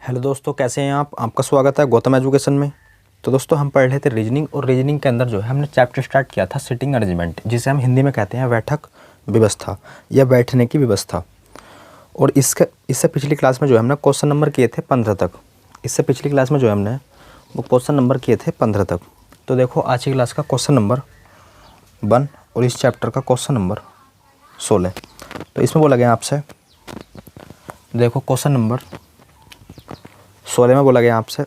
Hello दोस्तों, कैसे हैं आप? आपका स्वागत है गौतम एजुकेशन में। तो दोस्तों, हम पढ़ रहे थे रीजनिंग, और रीजनिंग के अंदर जो है हमने चैप्टर स्टार्ट किया था सिटिंग अरेंजमेंट, जिसे हम हिंदी में कहते हैं बैठक व्यवस्था या बैठने की व्यवस्था। और इससे पिछली क्लास में जो है हमने क्वेश्चन नंबर किए थे 15 तक। इससे पिछली क्लास में जो है हमने वो क्वेश्चन नंबर किए थे 15 तक। तो देखो, आज की क्लास का क्वेश्चन नंबर 1 और इस चैप्टर का क्वेश्चन नंबर 16। तो इसमें बोला गया आपसे, देखो क्वेश्चन नंबर 16 में बोला गया आपसे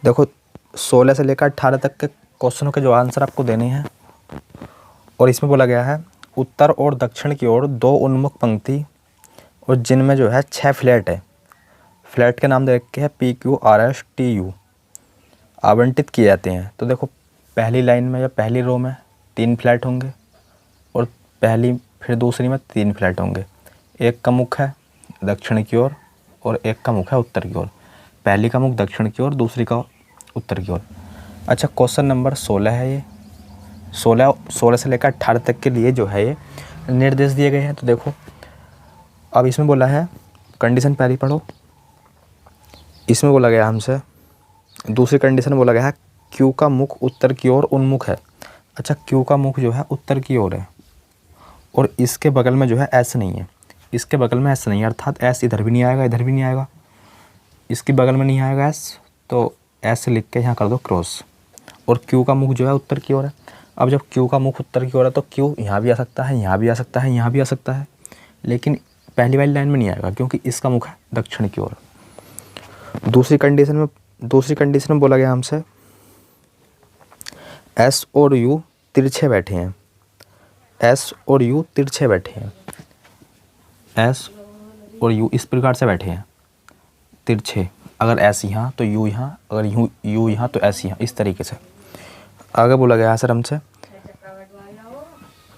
देखो 16 से लेकर 18 तक के क्वेश्चनों के जो आंसर आपको देने हैं। और इसमें बोला गया है उत्तर और दक्षिण की ओर 2 उन्मुख पंक्ति, और जिनमें जो है 6 फ्लैट है। फ्लैट के नाम दे रखे हैं PQRSTU आवंटित किए जाते हैं। तो देखो, पहली लाइन में या पहली रो में 3 फ्लैट होंगे, और फिर दूसरी में 3 फ्लैट होंगे। एक का मुख है दक्षिण की ओर और एक का मुख है उत्तर की ओर। पहली का मुख दक्षिण की ओर, दूसरी का उत्तर की ओर। अच्छा, क्वेश्चन नंबर 16 है ये। 16 से लेकर 18 तक के लिए जो है ये निर्देश दिए गए हैं। तो देखो, अब इसमें बोला है, कंडीशन पहली पढ़ो। इसमें बोला गया हमसे, दूसरी कंडीशन बोला गया है क्यू का मुख उत्तर की ओर उन्मुख है। अच्छा, क्यू का मुख जो है उत्तर की ओर है, और इसके बगल में जो है एस नहीं है। इसके बगल में एस नहीं है, अर्थात एस इधर भी नहीं आएगा, इधर भी नहीं आएगा, इसके बगल में नहीं आएगा एस, तो एस लिख के यहाँ कर दो क्रॉस। और क्यू का मुख जो है उत्तर की ओर है। अब जब क्यू का मुख उत्तर की ओर है तो क्यू यहाँ भी आ सकता है, यहाँ भी आ सकता है, यहाँ भी आ सकता है, लेकिन पहली वाली लाइन में नहीं आएगा क्योंकि इसका मुख है दक्षिण की ओर। दूसरी कंडीशन में बोला गया हमसे एस और यू तिरछे बैठे हैं। एस और यू तिरछे बैठे हैं। एस और यू इस प्रकार से बैठे हैं तिरछे। अगर एस यहाँ तो यू यहाँ, अगर यू यहाँ तो एस यहाँ, इस तरीके से। आगे बोला गया है सर हमसे,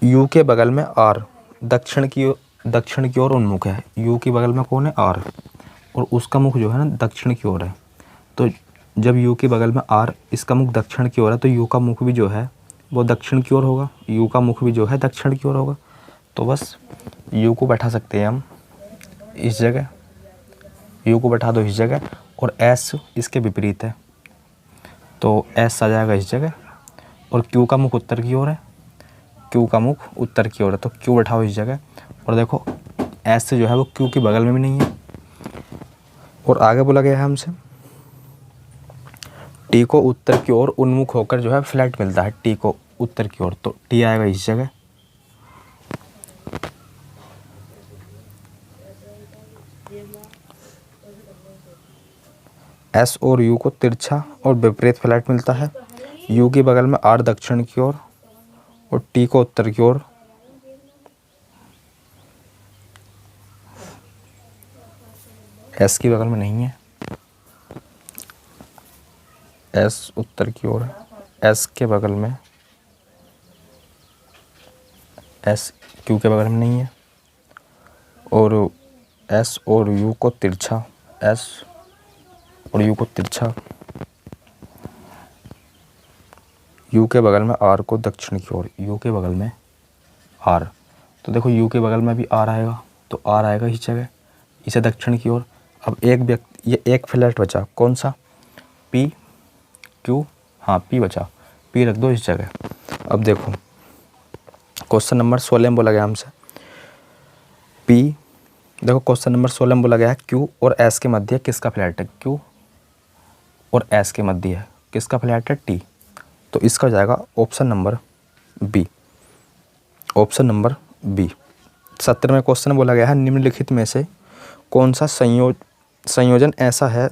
यू के बगल में आर दक्षिण की ओर उन्मुख है। यू के बगल में कौन है? आर, और उसका मुख जो है ना दक्षिण की ओर है। तो जब यू के बगल में आर, इसका मुख दक्षिण की ओर है, तो यू का मुख भी जो है वो दक्षिण की ओर होगा। यू का मुख भी जो है दक्षिण की ओर होगा। तो बस यू को बैठा सकते हैं हम इस जगह, यू को बैठा दो इस जगह, और एस इसके विपरीत है, तो एस आ जाएगा इस जगह। और क्यू का मुख उत्तर की ओर है, क्यू का मुख उत्तर की ओर है, तो क्यू बैठाओ इस जगह। और देखो, एस जो है वो क्यू के बगल में भी नहीं है। और आगे बोला गया है हमसे, टी को उत्तर की ओर उन्मुख होकर जो है फ्लैट मिलता है। टी को उत्तर की ओर, तो टी आएगा इस जगह। एस और यू को तिरछा और विपरीत फ्लैट मिलता है। यू के बगल में आर दक्षिण की ओर, और टी को उत्तर की ओर। एस की बगल में नहीं है, एस उत्तर की ओर है। एस के बगल में, एस क्यू के बगल में नहीं है। और एस और यू को तिरछा, एस और यू को तिरछा, यू के बगल में आर को दक्षिण की ओर, यू के बगल में आर। तो देखो, यू के बगल में भी आर आएगा, तो आर आएगा इस जगह, इसे दक्षिण की ओर। अब ये एक फ्लैट बचा, कौन सा? पी क्यू, हाँ पी बचा, पी रख दो इस जगह। अब देखो, क्वेश्चन नंबर 16 में बोला गया हमसे पी, देखो क्वेश्चन नंबर 16 में बोला गया है क्यू और एस के मध्य किसका फ्लैट है? क्यू और एस के मध्य है किसका फ्लैट है? टी। तो इसका हो जाएगा option number B. Option number B. 17वें क्वेश्चन में बोला गया है निम्नलिखित में से कौन सा संयोजन ऐसा है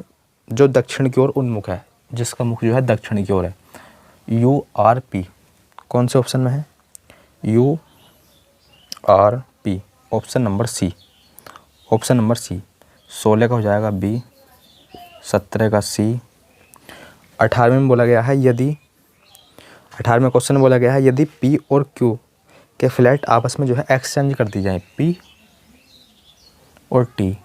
जो दक्षिण की ओर उन्मुख है, जिसका मुख जो है दक्षिण की ओर है? यू आर पी कौन से ऑप्शन में है? U R P, option number C. Option number C. 16 का हो जाएगा बी, 17 का सी। 18वें में बोला गया है यदि 18वें क्वेश्चन में बोला गया है यदि पी और क्यू के फ्लैट आपस में जो है एक्सचेंज कर दी जाए, पी और टी,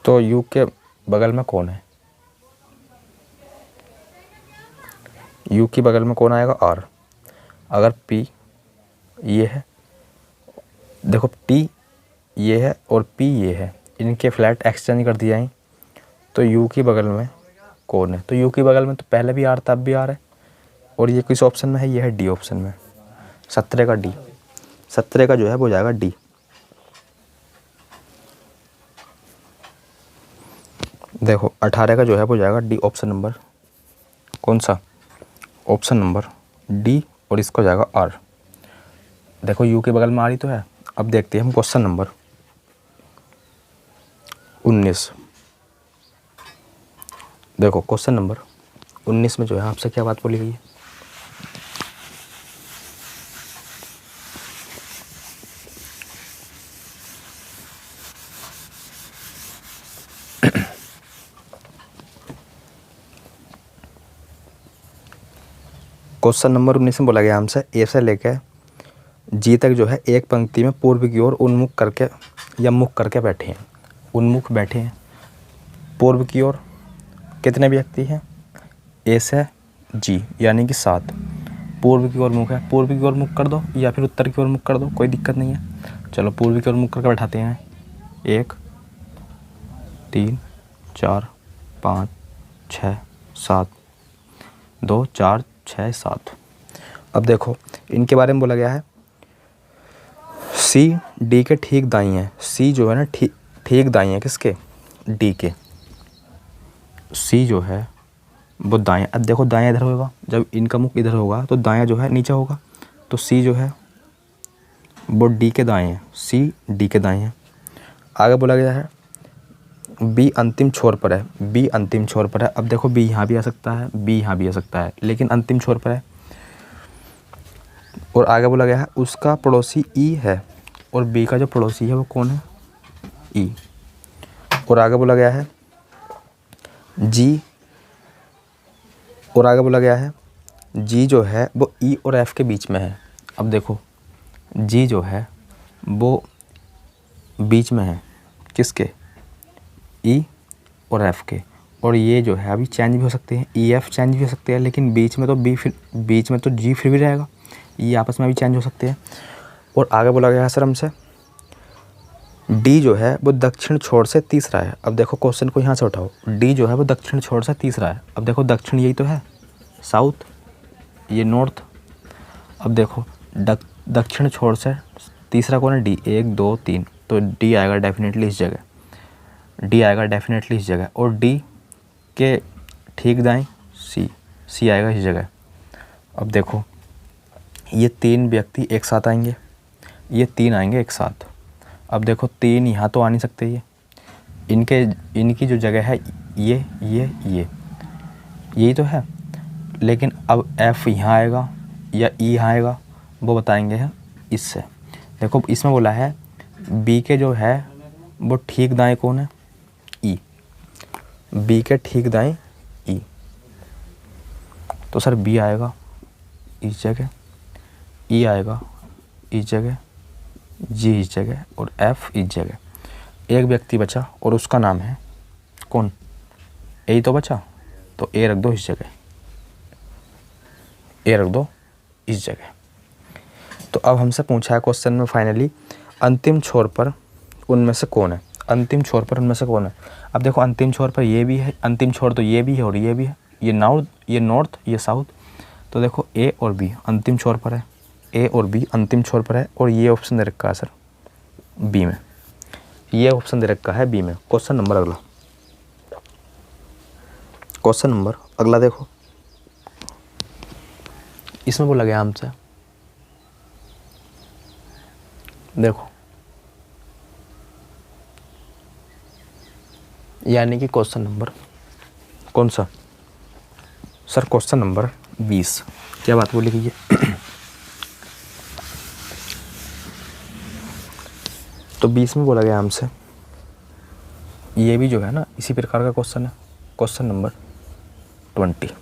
तो यू के बगल में कौन है? यू के बगल में कौन आएगा? आर। अगर पी ये है देखो टी ये है और पी ये है, इनके फ्लैट एक्सचेंज कर दिया है। तो यू की बगल में कौन है? तो यू की बगल में तो पहले भी आर था, अब भी आर है। और ये किस ऑप्शन में है? ये है डी ऑप्शन में, 17 का डी। 17 का जो है वो जाएगा डी। देखो 18 का जो है वो जाएगा डी ऑप्शन नंबर, कौन सा? Option number D. और इसको जाएगा आर। देखो यू के बगल में आर ही तो है। अब देखते हैं हम क्वेश्चन नंबर 19। देखो क्वेश्चन नंबर 19 में जो है आपसे क्या बात बोली गई है? क्वेश्चन नंबर 19 में बोला गया हमसे ए से लेकर जी तक जो है एक पंक्ति में पूर्व की ओर उन्मुख करके या मुख करके बैठे हैं। उन्मुख बैठे हैं। पूर्व की ओर कितने व्यक्ति हैं? ए से जी यानी कि 7। पूर्व की ओर मुख है, पूर्व की ओर मुख कर दो या फिर उत्तर की ओर मुख कर दो, कोई दिक्कत नहीं है। चलो पूर्व की ओर मुख करके बैठाते हैं। 1 3 4 5 6 7, 2 4 6 7। अब देखो इनके बारे में बोला गया है सी डी के ठीक दाई है। सी जो है ना ठीक दाई है किसके? डी के। सी जो है वो दाएं। अब देखो दाएं इधर होगा, जब इनका मुख इधर होगा तो दाएं जो है नीचे होगा। तो सी जो है वो डी के दाएं है। सी डी के दाएं है। आगे बोला गया है बी अंतिम छोर पर है। बी अंतिम छोर पर है। अब देखो बी यहाँ भी आ सकता है, बी यहाँ भी आ सकता है, लेकिन अंतिम छोर पर है। और आगे बोला गया है उसका पड़ोसी ई है। और बी का जो पड़ोसी है वो कौन है? ई। और आगे बोला गया है जी। और आगे बोला गया है जी जो है वो ई और एफ के बीच में है। अब देखो जी जो है वो बीच में है किसके? ई और एफ के। और ये जो है अभी चेंज भी हो सकते हैं, ई एफ चेंज भी हो सकते हैं, लेकिन बीच में तो बी फिर बीच में तो जी फिर भी रहेगा। ये आपस में भी चेंज हो सकते हैं। और आगे बोला गया है सर हमसे डी जो है वो दक्षिण छोर से तीसरा है। अब देखो क्वेश्चन को यहाँ से उठाओ। डी जो है वो दक्षिण छोर से तीसरा है। अब देखो दक्षिण यही तो है, साउथ, ये नॉर्थ। अब देखो दक्षिण छोर से तीसरा कौन है? डी। 1 2 3, तो डी आएगा डेफिनेटली इस जगह। डी आएगा डेफिनेटली इस जगह। और डी के ठीक दाएं सी। सी आएगा इस जगह। अब देखो ये 3 व्यक्ति एक साथ आएंगे, ये 3 आएंगे एक साथ। अब देखो 3 यहाँ तो आ नहीं सकते। ये इनकी जो जगह है ये यही तो है। लेकिन अब एफ यहाँ आएगा या ई यहाँ आएगा, वो बताएंगे हैं इससे। देखो इसमें बोला है बी के जो है वो ठीक दाएं कौन है? ई। बी के ठीक दाएं ई। तो सर बी आएगा इस जगह, ई आएगा इस जगह, जी इस जगह और एफ इस जगह। एक व्यक्ति बचा और उसका नाम है कौन? ए तो बचा, तो ए रख दो इस जगह, ए रख दो इस जगह। तो अब हमसे पूछा है क्वेश्चन में फाइनली अंतिम छोर पर उनमें से कौन है? अंतिम छोर पर उनमें से कौन है? अब देखो अंतिम छोर पर ये भी है, अंतिम छोर तो ये भी है और ये भी है। ये नॉर्थ, ये साउथ। तो देखो ए और बी अंतिम छोर पर है, ए और बी अंतिम छोर पर है। और ये ऑप्शन दे रखा है सर बी में, ये ऑप्शन दे रखा है बी में। क्वेश्चन नंबर अगला, क्वेश्चन नंबर अगला देखो। इसमें बोला गया हमसे, देखो यानी कि क्वेश्चन नंबर कौन सा? Sir question number 20। क्या बात बोली गई है? तो 20 में बोला गया हमसे, ये भी जो है ना इसी प्रकार का क्वेश्चन है, क्वेश्चन नंबर 20।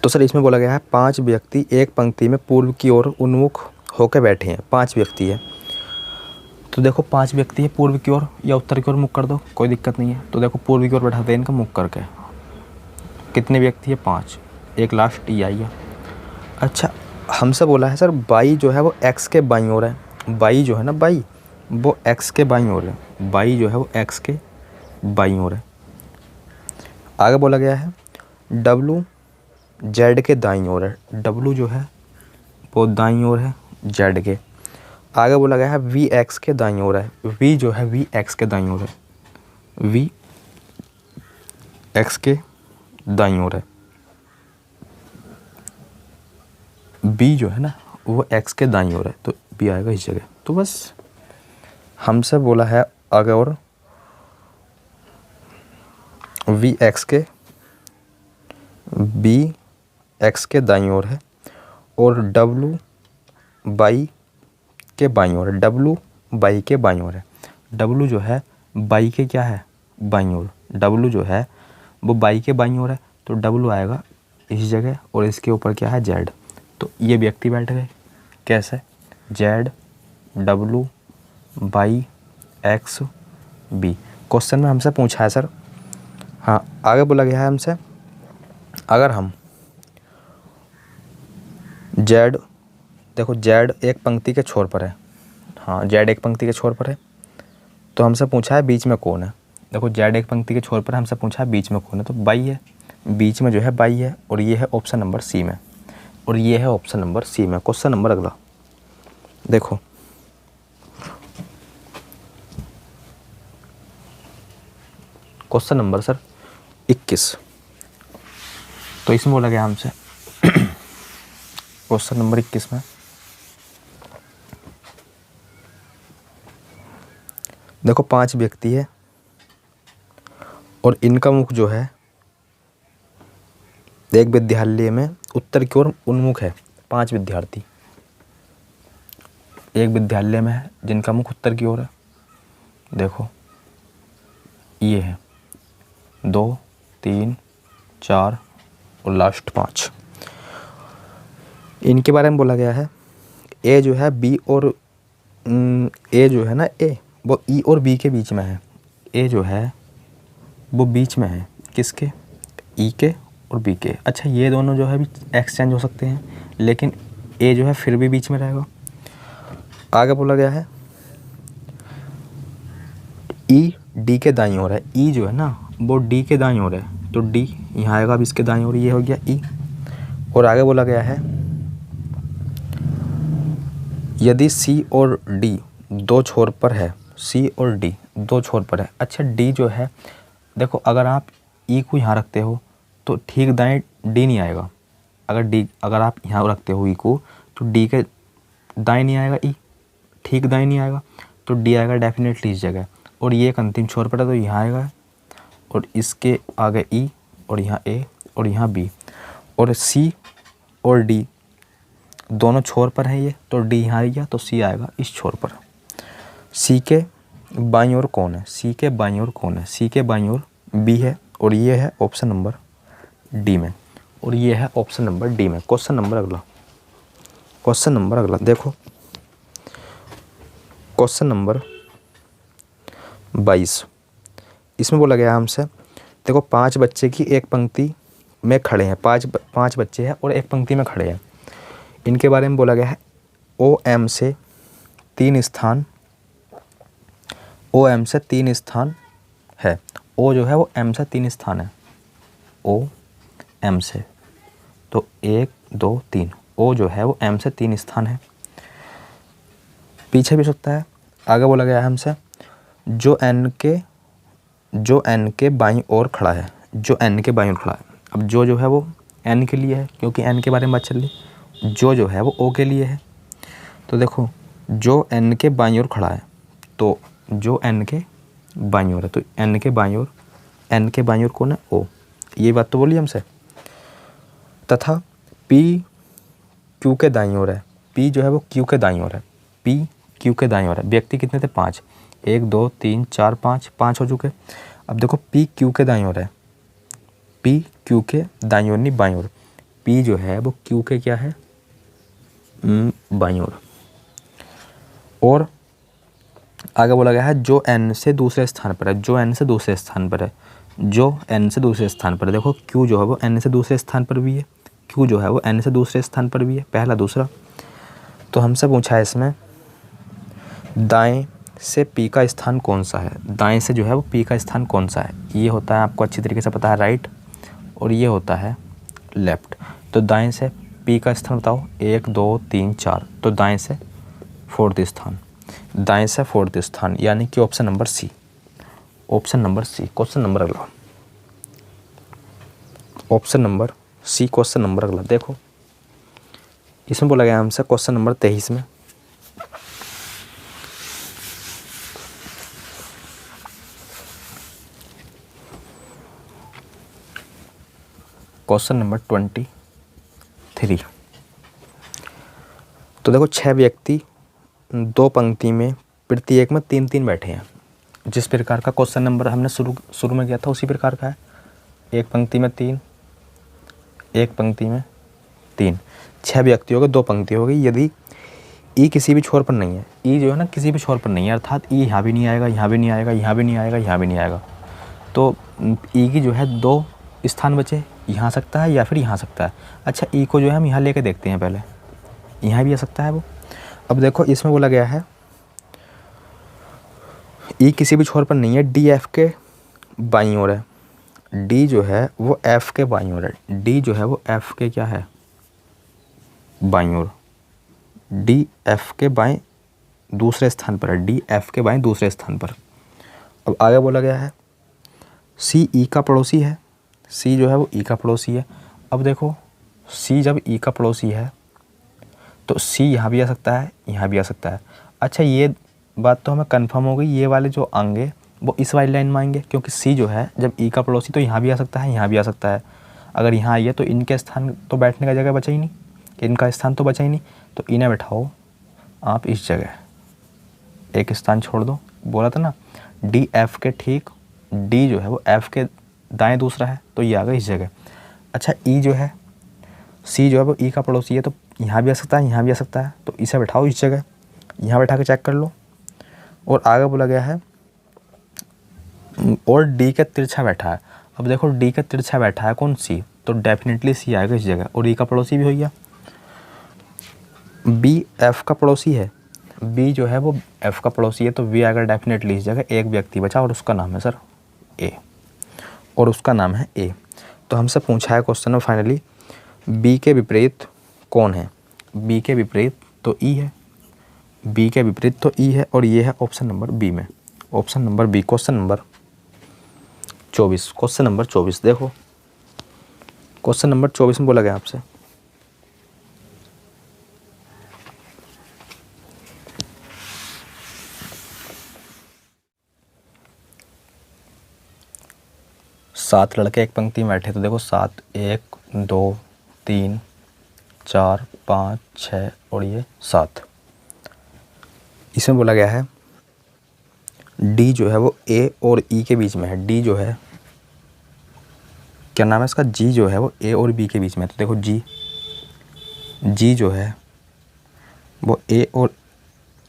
तो सर इसमें बोला गया है 5 व्यक्ति एक पंक्ति में पूर्व की ओर उन्मुख होकर बैठे हैं। 5 व्यक्ति है। तो देखो 5 व्यक्ति है, पूर्व की ओर या उत्तर की ओर मुख कर दो, कोई दिक्कत नहीं है। तो देखो पूर्व की ओर बैठाते हैं इनका मुख करके। कितने व्यक्ति है? 5। एक लास्ट ई आई है। अच्छा हमसे बोला है सर बाई जो है वो एक्स के बाईं ओर है। बाई जो है ना, बाई वो एक्स के बाईं ओर है, बाई जो है वो एक्स के बाईं ओर है। आगे बोला गया है डब्लू जेड के दाईं ओर है, डब्लू जो है वो दाईं ओर है जेड के। आगे बोला गया है वी एक्स के दाईं ओर है, वी जो है वी एक्स के दाईं ओर है, वी एक्स के दाईं ओर है। बी जो है ना वो एक्स के दाईं ओर है, तो बी आएगा इस जगह। तो बस हमसे बोला है आगे और वी एक्स के बी एक्स के दाईं ओर है और डब्लू बाई के बाईं ओर है, डब्लू बाई के बाईं ओर है। डब्लू जो है बाई के क्या है, बाईं ओर, डब्लू जो है वो बाई के बाईं ओर है, तो डब्लू आएगा इस जगह और इसके ऊपर क्या है जेड। तो ये व्यक्ति बैठ गए कैसे, Z W by X B. Question में हमसे पूछा है सर। हाँ, आगे बोला गया है हमसे अगर हम जेड, देखो जेड एक पंक्ति के छोर पर है, हाँ जेड एक पंक्ति के छोर पर है, तो हमसे पूछा है बीच में कौन है। देखो जेड एक पंक्ति के छोर पर हमसे पूछा है बीच में कौन है, तो बाई है, बीच में जो है बाई है और ये है ऑप्शन नंबर सी में, और ये है ऑप्शन नंबर सी में। क्वेश्चन नंबर अगला देखो, क्वेश्चन नंबर सर 21। तो इसमें बोला गया हमसे क्वेश्चन नंबर 21 में देखो 5 व्यक्ति है और इनका मुख जो है एक विद्यालय में उत्तर की ओर उन्मुख है। 5 विद्यार्थी एक विद्यालय में है जिनका मुख उत्तर की ओर है। देखो ये है 2 3 4 और लास्ट 5। इनके बारे में बोला गया है ए जो है बी और ए जो है ना, ए वो ई और बी के बीच में है। ए जो है वो बीच में है किसके, ई के और बी के। अच्छा ये दोनों जो है भी एक्सचेंज हो सकते हैं, लेकिन ए जो है फिर भी बीच में रहेगा। आगे बोला गया है ई डी के दाईं ओर है, ई जो है ना वो डी के दाईं ओर है, तो डी यहाँ आएगा, अब इसके दाईं ओर ये हो गया ई। और आगे बोला गया है यदि सी और डी दो छोर पर है, सी और डी दो छोर पर है। अच्छा डी जो है, देखो अगर आप ई को यहाँ रखते हो तो ठीक दाएं डी नहीं आएगा। अगर आप यहाँ रखते हो ई को तो डी के दाएं नहीं आएगा, ई ठीक दाएं नहीं आएगा, तो डी आएगा डेफिनेटली इस जगह। और ये एक अंतिम छोर पर है तो यहाँ आएगा, और इसके आगे ई और यहाँ ए और यहाँ बी। और सी और डी दोनों छोर पर है ये, तो डी यहाँ आ गया तो सी आएगा इस छोर पर। सी के बाईं ओर कौन है, सी के बाईं ओर कौन है, सी के बाईं ओर बी है, और ये है ऑप्शन नंबर डी में, और ये है ऑप्शन नंबर डी में। क्वेश्चन नंबर अगला देखो, क्वेश्चन नंबर 22। इसमें बोला गया हमसे देखो 5 बच्चे की एक पंक्ति में खड़े हैं, पाँच बच्चे हैं और एक पंक्ति में खड़े हैं। इनके बारे में बोला गया है ओ एम से 3 स्थान, ओ एम से 3 स्थान है। ओ जो है वो एम से 3 स्थान है, ओ एम से, तो 1 2 3, ओ जो है वो एम से 3 स्थान है। पीछे भी सकता है। आगे बोला गया है हमसे जो एन के बाईं ओर खड़ा है, जो एन के बाईं ओर खड़ा है। अब जो है वो एन के लिए है, क्योंकि एन के बारे में बात चल रही। जो है वो ओ के लिए है, तो देखो जो एन के बाईं ओर खड़ा है, तो जो एन के बाईं ओर है, तो एन के बाईं ओर कौन है, ओ। ये बात तो बोली हमसे। तथा पी क्यू के दाईं ओर है, पी जो है वो क्यू के दाईं ओर है, पी क्यू के दाईं ओर है। व्यक्ति कितने थे, 5, 1 2 3 4 5 हो चुके। अब देखो पी क्यू के दाईं ओर है, पी क्यू के दाईं ओर नहीं बाईं ओर, पी जो है वो क्यू के क्या है, बाईं ओर। और आगे बोला गया है जो एन से दूसरे स्थान पर है, जो एन से दूसरे स्थान पर है, जो एन से दूसरे स्थान पर है। देखो क्यू जो है वो एन से दूसरे स्थान पर भी है, क्यू जो है वो एन से दूसरे स्थान पर भी है, पहला दूसरा। तो हमसे पूछा है इसमें दाएं से पी का स्थान कौन सा है? दाएं से जो है वो पी का स्थान कौन सा है? ये होता है, आपको अच्छी तरीके से पता है, राइट, और ये होता है लेफ्ट। तो दाएं से पी का स्थान बताओ, 1 2 3 4, तो दाएं से 4th स्थान, दाएं से 4th स्थान, यानी कि option number C, option number C. Question number अगला, option number C, question number अगला देखो, इसमें बोला गया हमसे क्वेश्चन नंबर 23 में, क्वेश्चन नंबर 23। तो देखो 6 व्यक्ति 2 पंक्ति में प्रत्येक में 3-3 बैठे हैं। जिस प्रकार का क्वेश्चन नंबर हमने शुरू में किया था उसी प्रकार का है। एक पंक्ति में 3, एक पंक्ति में 3, 6 व्यक्ति हो गए, 2 पंक्ति हो गई। यदि ई किसी भी छोर पर नहीं है, ई जो है ना किसी भी छोर पर नहीं है, अर्थात ई यहाँ भी नहीं आएगा, यहाँ भी नहीं आएगा, यहाँ भी नहीं आएगा, यहाँ भी नहीं आएगा, तो ई की जो है 2 स्थान बचे, यहाँ आ सकता है या फिर यहाँ आ सकता है। अच्छा, ई को जो है हम यहाँ लेके देखते हैं, पहले यहाँ भी आ सकता है वो। अब देखो इसमें बोला गया है ई किसी भी छोर पर नहीं है, डी एफ के बाईं ओर है, डी जो है वो एफ के बाईं ओर है, डी जो है वो एफ के क्या है, बाईं ओर, डी एफ के बाएं दूसरे स्थान पर है, डी एफ के बाएं दूसरे स्थान पर। अब आगे बोला गया है सी ई का पड़ोसी है, सी जो है वो ई का पड़ोसी है। अब देखो सी जब ई का पड़ोसी है तो सी यहाँ भी आ सकता है, यहाँ भी आ सकता है। अच्छा, ये बात तो हमें कंफर्म हो गई, ये वाले जो आएंगे वो इस वाली लाइन में आएंगे, क्योंकि सी जो है जब ई का पड़ोसी तो यहाँ भी आ सकता है, यहाँ भी आ सकता है। अगर यहाँ आइए तो इनके स्थान तो बैठने का जगह बचा ही नहीं, इनका स्थान तो बचा ही नहीं, तो इन्हें बैठाओ आप इस जगह, एक स्थान छोड़ दो। बोला था ना डी एफ के ठीक, डी जो है वो एफ के दाएं दूसरा है, तो ये आ गया इस जगह। अच्छा, ई जो है, सी जो है वो ई का पड़ोसी है, तो यहाँ भी आ सकता है, यहाँ भी आ सकता है, तो इसे बैठाओ इस जगह, यहाँ बैठा के चेक कर लो। और आगे बोला गया है और डी के तिरछा बैठा है। अब देखो डी के तिरछा बैठा है कौन, सी, तो डेफिनेटली सी आएगा इस जगह, और ई का पड़ोसी भी हो गया। बी एफ का पड़ोसी है, बी जो है वो एफ का पड़ोसी है, तो वी आएगा डेफिनेटली इस जगह। एक व्यक्ति बचा और उसका नाम है सर ए, और उसका नाम है ए। तो हमसे पूछा है क्वेश्चन में फाइनली बी के विपरीत कौन है, बी के विपरीत तो ई है, बी के विपरीत तो ई है, और ये है ऑप्शन नंबर बी में, option number B. Question number 24, question number 24 देखो, क्वेश्चन नंबर 24 में बोला गया आपसे सात लड़के एक पंक्ति में बैठे, तो देखो 7, 1 2 3 4 5 6 और ये 7। इसमें बोला गया है डी जो है वो ए और ई के बीच में है, डी जो है क्या नाम है इसका, जी जो है वो ए और बी के बीच में है। तो देखो जी जो है वो ए और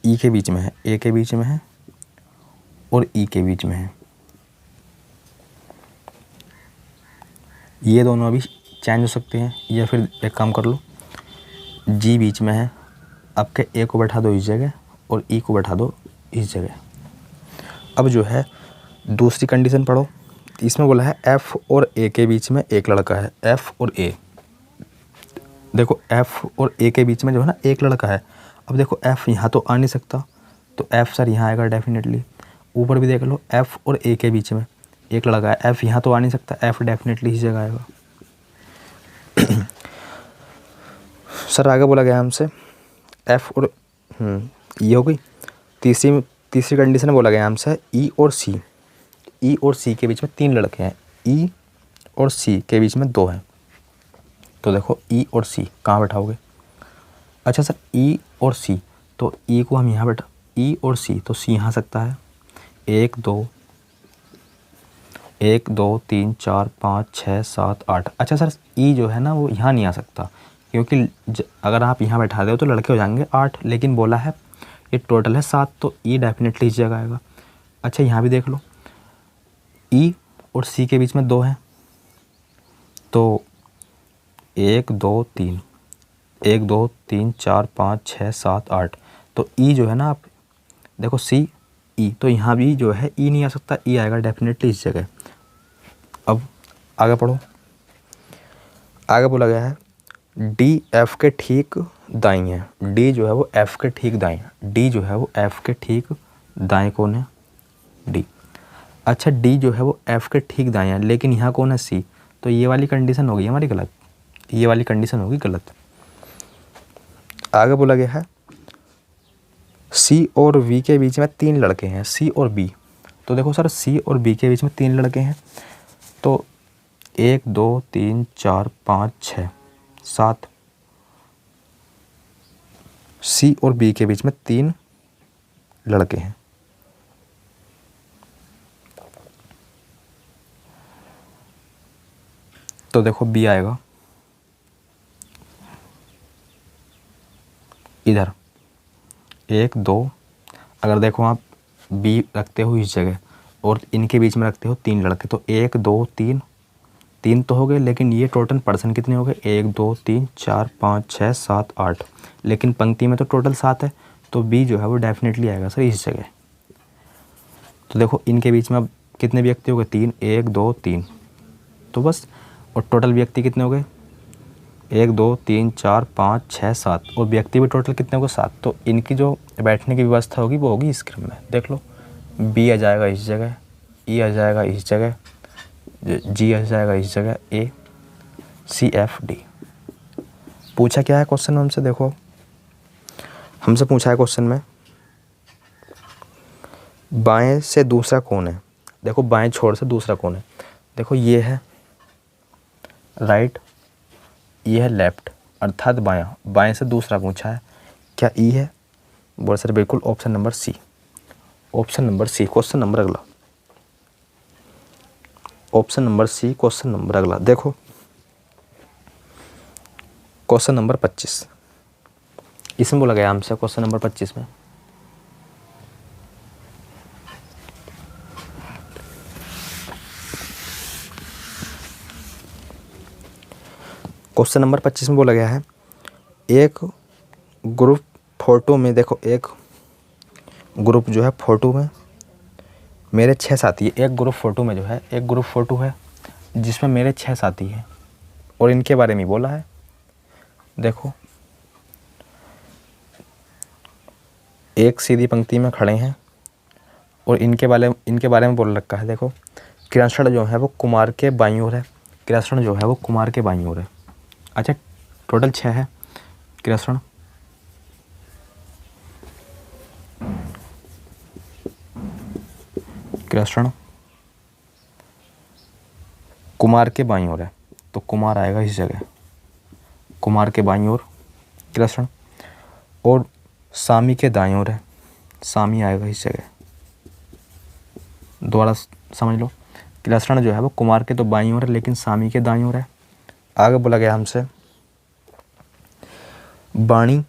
ई के बीच में है, ए के बीच में है और ई के बीच में है। ये दोनों अभी चेंज हो सकते हैं, या फिर एक काम कर लो, जी बीच में है, आपके ए को बैठा दो इस जगह और ई को बैठा दो इस जगह। अब जो है दूसरी कंडीशन पढ़ो, इसमें बोला है एफ और ए के बीच में एक लड़का है, एफ और ए, देखो एफ और ए के बीच में जो है ना एक लड़का है। अब देखो एफ यहाँ तो आ नहीं सकता, तो एफ सर यहाँ आएगा डेफिनेटली। ऊपर भी देख लो एफ और ए के बीच में एक लड़का है, एफ यहाँ तो आ नहीं सकता, एफ डेफिनेटली इस जगह आएगा। सर आगे बोला गया हमसे एफ और ये हो गई। तीसरी कंडीशन में बोला गया हमसे ई और सी, ई और सी के बीच में 3 लड़के हैं, ई और सी के बीच में 2 हैं। तो देखो ई और सी कहाँ बैठाओगे, अच्छा सर ई और सी, तो ई को हम यहाँ बैठा, ई और सी, तो सी यहाँ आ सकता है, 1 2 3 4 5 6 7 8। अच्छा सर ई जो है ना वो यहाँ नहीं आ सकता, क्योंकि अगर आप यहाँ बैठा दो तो लड़के हो जाएंगे 8, लेकिन बोला है ये टोटल है 7, तो ई डेफिनेटली इस जगह आएगा। अच्छा यहाँ भी देख लो ई और सी के बीच में 2 हैं, तो 1 2 3 1 2 3 4 5 6 7 8, तो ई जो है ना आप देखो सी ई, तो यहाँ भी जो है ई नहीं आ सकता, ई आएगा डेफिनेटली इस जगह। अब आगे पढ़ो, आगे बोला गया है डी एफ के ठीक दाई है। डी जो है वो एफ के ठीक दाई है। डी जो है वो एफ के ठीक दाएं कौन है? डी। अच्छा डी जो है वो एफ के ठीक दाएं है, लेकिन यहाँ कौन है? सी। तो ये वाली कंडीशन होगी हमारी गलत, ये वाली कंडीशन होगी गलत। आगे बोला गया है सी और वी के बीच में 3 लड़के हैं, सी और बी। तो देखो सर सी और बी के बीच में 3 लड़के हैं, तो 1 2 3 4 5 6 7, सी और बी के बीच में 3 लड़के हैं। तो देखो बी आएगा इधर 1 2, अगर देखो आप बी रखते हो इस जगह और इनके बीच में रखते हो 3 लड़के, तो 1 2 3, 3 तो हो गए, लेकिन ये टोटल पर्सन कितने हो गए? 1 2 3 4 5 6 7 8, लेकिन पंक्ति में तो टोटल 7 है, तो बी जो है वो डेफिनेटली आएगा सर इस जगह। तो देखो इनके बीच में अब कितने व्यक्ति हो गए? 3, 1 2 3, तो बस, और टोटल व्यक्ति कितने हो गए? 1 2 3 4 5 6 7, और व्यक्ति भी टोटल कितने हो गए? 7। तो इनकी जो बैठने की व्यवस्था होगी वो होगी इस क्रम में। देख लो बी आ जाएगा इस जगह, ई आ जाएगा इस जगह, जी आ जाएगा इस जगह, ए सी एफ डी। पूछा क्या है क्वेश्चन में हमसे? देखो हमसे पूछा है क्वेश्चन में बाएं से दूसरा कौन है। देखो बाएं छोर से दूसरा कौन है? देखो ये है राइट, ये है लेफ्ट, अर्थात बायां। बाएं से दूसरा पूछा है, क्या ई है? बोल सर बिल्कुल, option number C, option number C. Question number अगला, option number C, question number अगला। देखो क्वेश्चन नंबर 25, इसमें बोला गया हमसे क्वेश्चन नंबर 25 में क्वेश्चन नंबर 25 में बोला गया है एक ग्रुप फोटो में, देखो एक ग्रुप जो है फोटो में मेरे 6 साथी है। एक ग्रुप फोटो में जो है, एक ग्रुप फोटो है जिसमें मेरे 6 साथी हैं और इनके बारे में बोला है। देखो एक सीधी पंक्ति में खड़े हैं और इनके बारे में बोल रखा है। देखो कृष्ण जो है वो कुमार के बाईं ओर है, कृष्ण जो है वो कुमार के बाईं ओर है। अच्छा टोटल 6 है। कृष्ण कुमार के बाईं ओर है, तो कुमार आएगा इस जगह, कुमार के बाईं ओर कृष्ण, और सामी के दाईं ओर है, सामी आएगा इस जगह। दोबारा समझ लो, कृष्ण जो है वो कुमार के तो बाईं ओर है, लेकिन सामी के दाईं ओर है। आगे बोला गया हमसे बाणी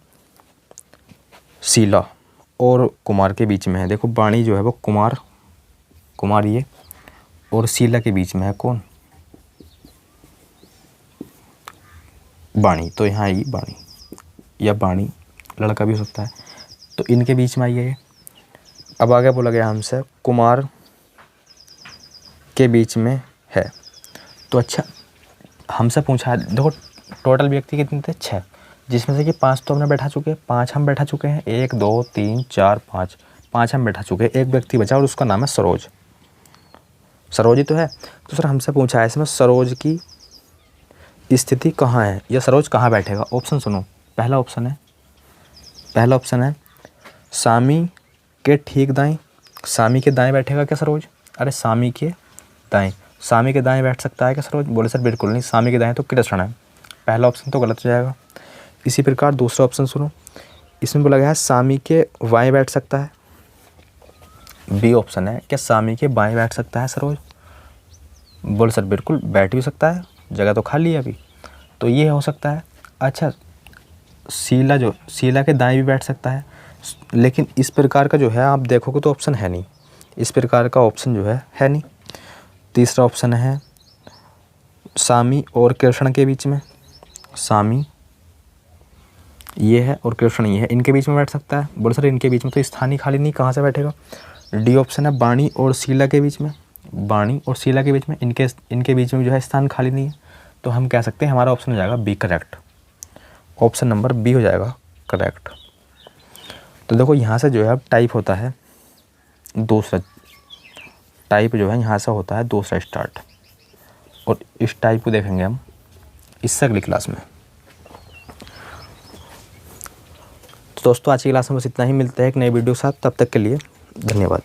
शीला और कुमार के बीच में है। देखो बाणी जो है वो कुमार ये, और शीला के बीच में है कौन? बाणी। तो यहाँ आई बाणी, या बाणी लड़का भी हो सकता है, तो इनके बीच में आई है। अब आगे बोला गया हमसे कुमार के बीच में है। तो अच्छा हमसे पूछा है, देखो टोटल व्यक्ति कितने थे? 6, जिसमें से कि 5 तो हमने बैठा चुके हैं, 5 हम बैठा चुके हैं, 1 2 3 4 5 हम बैठा चुके हैं। एक व्यक्ति बचा और उसका नाम है सरोज। सरोज ही तो है। तो सर हमसे पूछा है इसमें सरोज की स्थिति कहाँ है, या सरोज कहाँ बैठेगा? ऑप्शन सुनो, पहला ऑप्शन है सामी के ठीक दाएं। सामी के दाएं बैठेगा क्या सरोज? अरे सामी के दाएं, सामी के दाएं बैठ सकता है क्या सरोज? बोले सर बिल्कुल नहीं, सामी के दाएं तो कृष्ण है। पहला ऑप्शन तो गलत हो जाएगा। इसी प्रकार दूसरा ऑप्शन सुनो, इसमें बोला गया है सामी के बाएं बैठ सकता है। बी ऑप्शन है, क्या सामी के बाएं बैठ सकता है सरोज? बोले सर बिल्कुल बैठ भी सकता है, जगह तो खाली है अभी, तो ये हो सकता है। अच्छा शीला के दाएं भी बैठ सकता है, लेकिन इस प्रकार का जो है आप देखोगे तो ऑप्शन है नहीं, इस प्रकार का ऑप्शन जो है नहीं। तीसरा ऑप्शन है सामी और कृष्ण के बीच में, सामी ये है और क्वेश्चन ये है, इनके बीच में बैठ सकता है। बोले सर इनके बीच में तो स्थान ही खाली नहीं, कहाँ से बैठेगा? डी ऑप्शन है, बाणी और शीला के बीच में। बाणी और शीला के बीच में, इनके बीच में जो है स्थान खाली नहीं है, तो हम कह सकते हैं हमारा ऑप्शन हो जाएगा B correct. Option number B हो जाएगा करेक्ट। तो देखो यहाँ से जो है अब टाइप होता है दूसरा, टाइप जो है यहाँ से होता है दूसरा स्टार्ट, और इस टाइप को देखेंगे हम इससे अगली क्लास में। तो दोस्तों आज की क्लास में बस इतना ही, मिलते हैं एक नई वीडियो के साथ, तब तक के लिए धन्यवाद।